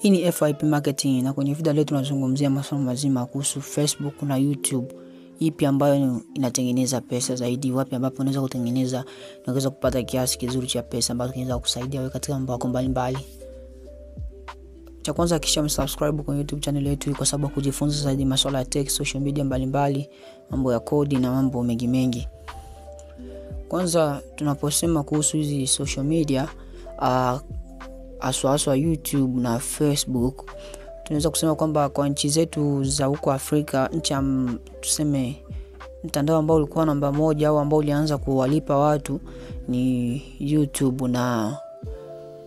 Hii ni FYP marketing, na kwenye video leo tunazungumzia masuala mazima kuhusu Facebook na YouTube. Ipi ambayo inatengeneza pesa zaidi, wapi ambapo unaweza kutengeneza na unaweza kupata kiasi kizuri cha pesa ambacho kinaweza kukusaidia wewe katika mambo yako mbalimbali. Cha kwanza hakikisha umesubscribe kwenye YouTube channel yetu kwa sababu kujifunza zaidi masuala ya tech, social media mbalimbali, mambo ya kodi na mambo mengi. Kwanza tunaposema kuhusu hizi social media, aswa YouTube na Facebook, tunaweza kusema kwamba kwa nchi zetu za huko Afrika, nchi tuseme mtandao ambao ulikuwa namba moja au ambao ulianza kuwalipa watu ni YouTube, na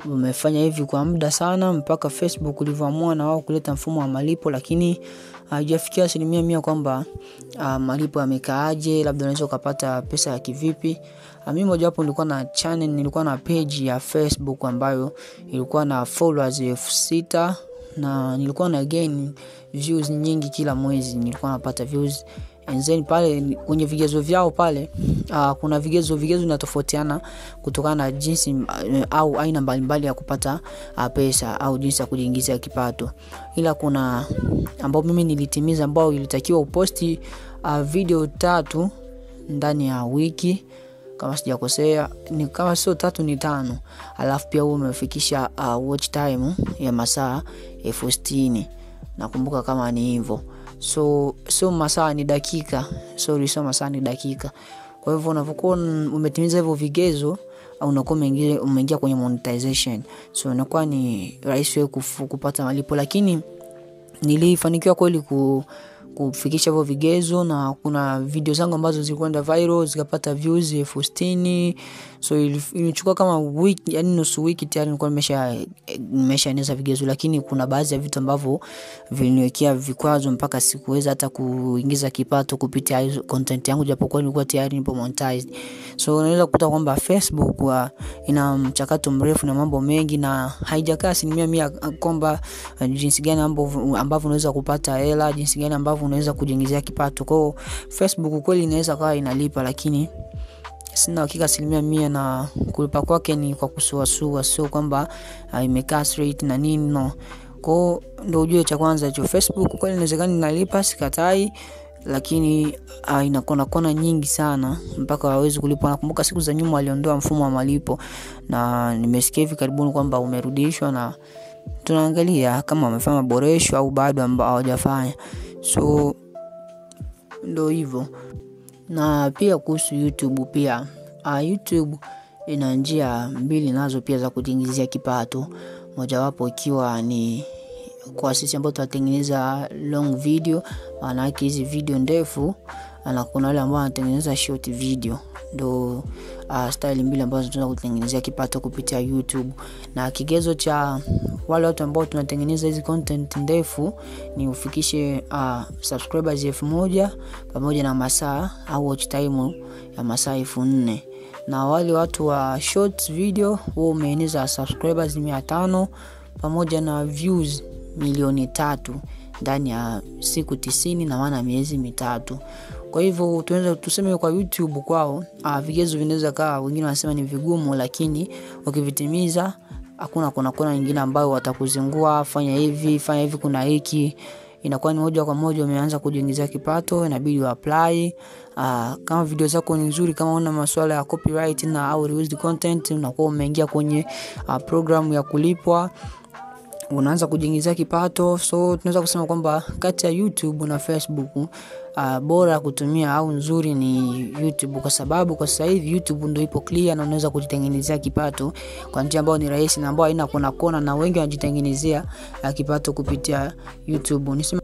umefanya hivi kwa muda sana mpaka Facebook ulivyoamua na wao kuleta mfumo wa malipo, lakini haijafikia 100% kwamba malipo yamekaaje, labda unaweza kupata pesa ya kivipi. Mimi moja hapo nilikuwa na channel, nilikuwa na page ya Facebook ambayo ilikuwa na followers 6,000 na nilikuwa na gain views nyingi kila mwezi, nilikuwa napata views. And then pale kwenye vigezo vyao pale kuna vigezo vinatofautiana kutokana na jinsi au aina mbalimbali ya kupata pesa au jinsi ya kujiingizia kipato. Ila kuna ambao mimi nilitimiza, ambao ilitakiwa uposti video 3 ndani ya wiki kama sijakosea, ni kama sio 3 ni 5, alafu pia umefikisha watch time ya masaa 60,000, nakumbuka kama ni hivyo. So masaa ni dakika, so masaa ni dakika. Kwa hivyo unapokuwa umetimiza hivyo vigezo au unakuwa umeingia kwenye monetization, so inakuwa ni rahisi wewe kupata malipo. Lakini nilifanikiwa kweli kufikisha hivyo vigezo, na kuna video zangu ambazo zilikwenda viral zikapata views 60,000. So ilichukua kama wiki, yani nusu wiki tayari nilikuwa nimeshaeneza vigezo. Lakini kuna baadhi ya vitu ambavyo viliniwekea vikwazo mpaka sikuweza hata kuingiza kipato kupitia content yangu, japokuwa nilikuwa tayari nipo monetized. So unaweza kukuta kwamba Facebook ina mchakato mrefu na mambo mengi, na haijakaa 100% kwamba jinsi gani ambavyo unaweza kupata hela, jinsi gani ambavyo unaweza kujiingizia kipato. Kwa Facebook kweli inaweza kawa inalipa, lakini sina hakika 100% na kulipa kwake ni kwa kusuasua, sio kwamba imekaa straight na nini, no. Kwa ndio ujue cha kwanza hicho, Facebook kweli inawezekana inalipa, sikatai, lakini inakuwa kona nyingi sana mpaka hawezi kulipa. Nakumbuka siku za nyuma aliondoa mfumo wa malipo, na nimesikia hivi karibuni kwamba umerudishwa, na tunaangalia kama wamefanya maboresho au bado ambao hawajafanya. So ndio hivyo. Na pia kuhusu YouTube pia, YouTube ina njia mbili nazo pia za kujiingizia kipato. Mojawapo ikiwa ni kwa sisi ambao tunatengeneza long video, maana yake hizi video ndefu, na kuna wale ambao wanatengeneza short video. Ndio style mbili ambazo tunaweza kutengenezea kipato kupitia YouTube. Na kigezo cha wale watu ambao tunatengeneza hizi content ndefu ni ufikishe subscribers 1,000 pamoja na masaa au watch time ya masaa 4,000. Na wale watu wa short video wao umeeneza subscribers 500 pamoja na views 300,000 ndani ya siku 90, na maana miezi 3. Kwa hivyo tunaweza tuseme kwa YouTube kwao vigezo vinaweza kaa, wengine wanasema ni vigumu, lakini ukivitimiza hakuna kuna nyingine ambao watakuzingua, fanya hivi kuna hiki, inakuwa ni moja kwa moja umeanza kujiingizia kipato. Inabidi apply. Kama video zako ni nzuri, kama una masuala ya copyright na au reused content, unakuwa umeingia kwenye program ya kulipwa, unaanza kujiingizia kipato. So tunaweza kusema kwamba kati ya YouTube na Facebook, bora kutumia au nzuri ni YouTube, kwa sababu kwa sasa hivi YouTube ndio ipo clear na unaweza kujitengenezea kipato kwa njia ambayo ni rahisi na ambayo haina kona, na wengi wanajitengenezea kipato kupitia YouTube. Nisema